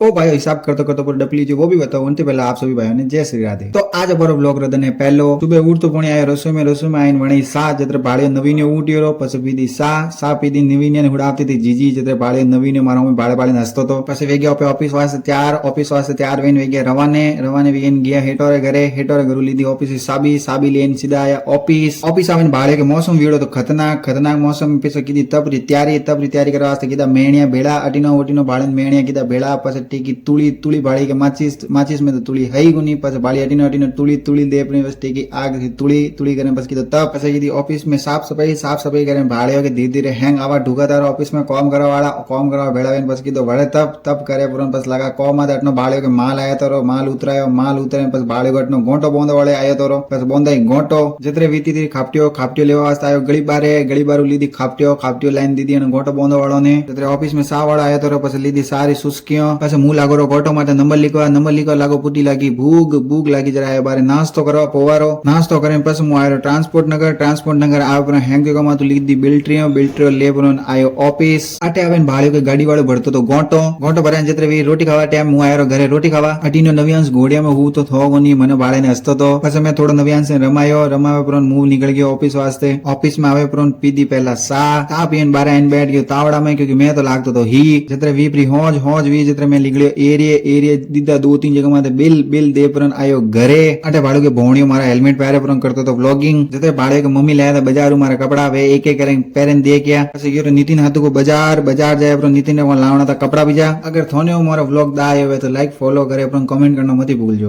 ओ भाई हिसाब करते करते पूरा डप लीजिए वो भी बताओ। उनसे पहले आप सभी भाइयों ने जय श्री राधे। तो आज અમારો બ્લોગ રદને પહેલો સુબહ ઉઠતો પણ આયો રસોઈમાં આઈને વણી સા જત્ર ભાળ્યો નવીને ઉઠ્યો પછી પીધી સા પીધી નવીને હુડાવતી હતી જીજી જત્ર ભાળ્યો નવીને મારા મમ્મી ભાળે હસતો હતો પછી વેગ્યા ઓફિસ વાસ્તે ત્યાર વઈને વેગ્યા રવાને વેગીને ગયા હેટોરે ઘરું લીધી ઓફિસ સાબી લઈને સીધા આયા ઓફિસ આવીને ભાળ્યો કે મોસમ વીડો તો ખતરનાક મોસમ પછી કીધી તપરી તૈયારી કરવા વાસ્તે કીધા મેણિયા ભેળા અટીનો ભાળીને મેણિયા કીધા ભેળા પછી ટીકી तुली भाड़ी के माचिस में तो तुली है ही गुनी पास भाड़ी अटीनो तुली दे अपनी बस टीकी आग तुली करे बस की तो तब पास की ऑफिस में साफ सफाई करे भाड़े के धीरे धीरे हैंग आवा ढूका तारो ऑफिस में कॉम करवा भेड़ा बस की तो वड़े तब करे पुरन बस लगा कॉम आधा अटनो भाड़े के माल आया तारो माल उतरे बस भाड़े गटनो गोंटो बोंद वाले आयो तारो बस बोंदा गोंटो जितने वीती थी खापटियो लेवा वास्ते आयो गली बारू लीधी खापटियो लाइन दीदी और गोंटो बोंद वालों ने जितने ऑफिस में सा वाला आया तारो पस लीधी सारी सुस्कियों पस मुंह लागो गोटो माटे नंबर लिखवा लागो पुटी लागी भूख लागी जरा आया बारे नास्तो करवा पोवारो नास्तो करे पस मु आयो ट्रांसपोर्ट नगर आयो पर हैंग के कमा तो लिख दी बिल्ट्रियो ले पर आयो ऑफिस आटे आवेन भाड़ियो के गाड़ी वालो भरतो तो गोंटो भरे जत्रे वी रोटी खावा टाइम मु आयो घरे रोटी खावा अटीनो नव्यांश घोड़िया में हूं तो थो नहीं मने भाड़े ने हसतो तो पस मैं थोड़ो नव्यांश से रमायो पर मुंह निकल गयो ऑफिस वास्ते ऑफिस में आवे पर पीदी पहला सा पीन बारे आइन बैठ गयो तावड़ा में क्योंकि मैं तो लागतो तो ही जत्रे वी प्री होज वी जत्रे मैं निकलियो एरिया दीदा 2-3 जगह में बिल दे पर आयो घरे अटे भाड़ो के भोणियो मारा हेलमेट पहरे पर करतो तो व्लॉगिंग जते भाड़े के मम्मी लाया था बाजार मारा कपड़ा वे एक करें पेरन दे क्या પછી ગયો નીતિન હાથુ को बाजार जाए पर नितिन ने लावना था कपड़ा बीजा अगर थोने मारो व्लॉग दा आयो तो लाइक फॉलो करे पर कमेंट करना मत भूलजो।